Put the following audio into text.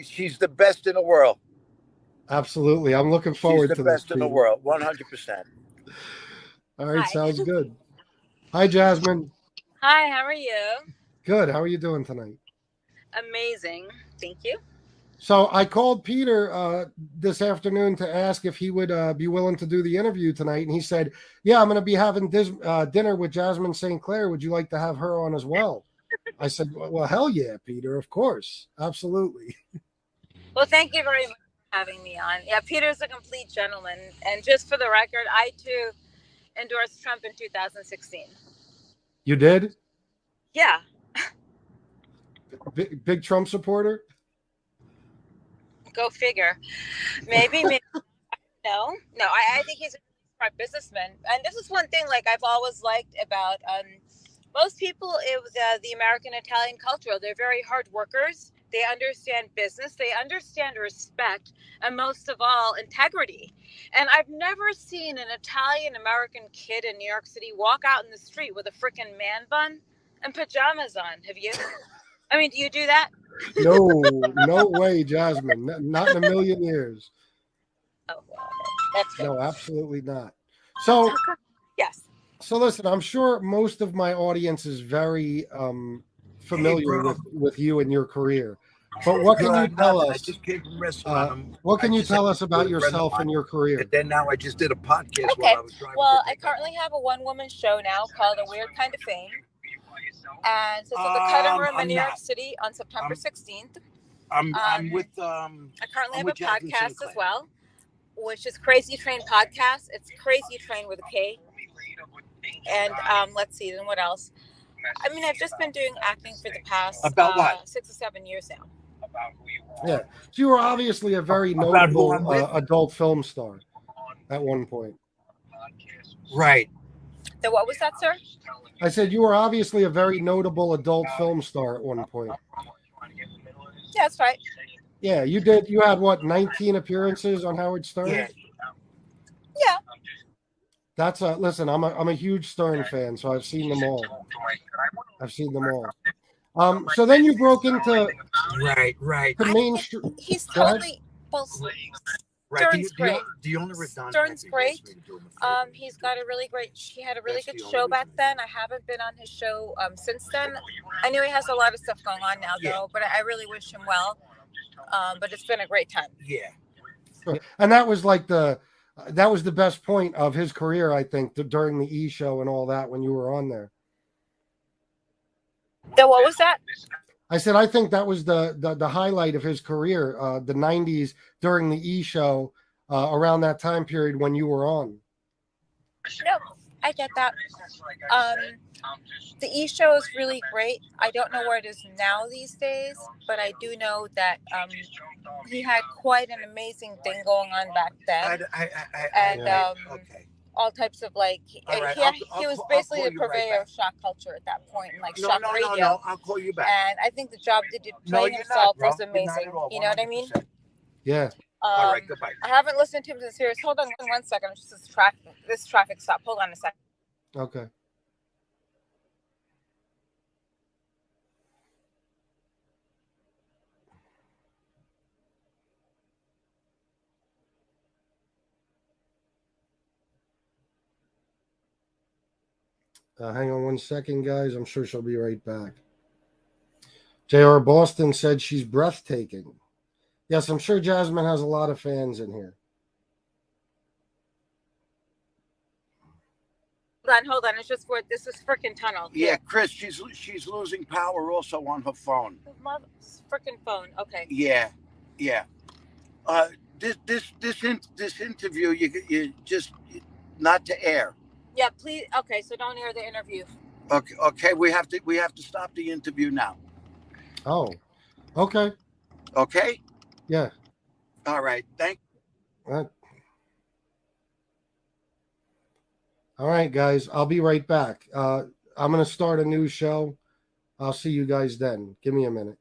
She's the best in the world. Absolutely. I'm looking She's forward the to this, best in the Peter. world, 100%. All right, Hi. sounds good. Hi, Jasmine. Hi, how are you? Good. How are you doing tonight? Amazing. Thank you. So I called Peter this afternoon to ask if he would be willing to do the interview tonight, and he said, "Yeah, I'm going to be having dinner with Jasmine St. Clair. Would you like to have her on as well?" I said, "Well, hell yeah, Peter. Of course, absolutely." Well, thank you very much for having me on. Yeah, Peter's a complete gentleman. And just for the record, I too endorsed Trump in 2016. You did? Yeah. Big Trump supporter? Go figure. Maybe. No. I think he's a smart businessman. And this is one thing like I've always liked about most people in the American Italian culture. They're very hard workers. They understand business. They understand respect. And most of all, integrity. And I've never seen an Italian American kid in New York City walk out in the street with a freaking man bun and pajamas on. Have you? I mean, do you do that? No way, Jasmine. Not in a million years. Oh, well, that's good. No, absolutely not. So, yes. So listen, I'm sure most of my audience is very familiar with you and your career. But what can you tell us? I just came from restaurant. What can you tell us about yourself and your career? And then now I just did a podcast okay. while I was driving. Well, I currently have a one-woman show now called A Weird Kind of Fame. And so it's at the Cutting Room in New York City on September 16th. I'm with I currently have a podcast as well, which is Crazy Train Podcast. It's Crazy Train with a K. And let's see, then what else? I mean, I've just been doing acting for the past 6 or 7 years now. Yeah, so you were obviously a very notable adult film star at one point. Right. So what was that, sir? I said you were obviously a very notable adult film star at one point. Yeah, that's right. Yeah, you did. You had what, 19 appearances on Howard Stern? Yeah. That's listen. I'm a huge Stern fan, so I've seen them all. So then you broke into right the mainstream. He's totally Stern's great. The owner of Stern's great. He's got a really great. He had a really good show back then. I haven't been on his show since then. I know he has a lot of stuff going on now, though. But I really wish him well. But it's been a great time. Yeah. And that was like the best point of his career, I think, during the E! Show and all that when you were on there. What was that? I said I think that was the highlight of his career, the 90s during the E! Show, around that time period when you were on. No, I get that. The E! Show is really great. I don't know where it is now these days, but I do know that he had quite an amazing thing going on back then. Okay. All types of like, he was basically the purveyor of shock culture at that point, and like shock radio. No, I'll call you back. And I think the job that he did playing himself was amazing. You know what I mean? Yeah. All right, goodbye. I haven't listened to him since serious. Hold on 1 second. Just this traffic stop. Hold on a second. Okay. Hang on 1 second, guys. I'm sure she'll be right back. J.R. Boston said she's breathtaking. Yes, I'm sure Jasmine has a lot of fans in here. Hold on. It's just for this is freaking tunnel. Yeah, Chris, she's losing power also on her phone. Freaking phone. Okay. Yeah. This interview you just not to air. Yeah, please. Okay, so don't air the interview. Okay. We have to stop the interview now. Oh, okay. Okay. Yeah. All right. All right, guys. I'll be right back. I'm going to start a new show. I'll see you guys then. Give me a minute.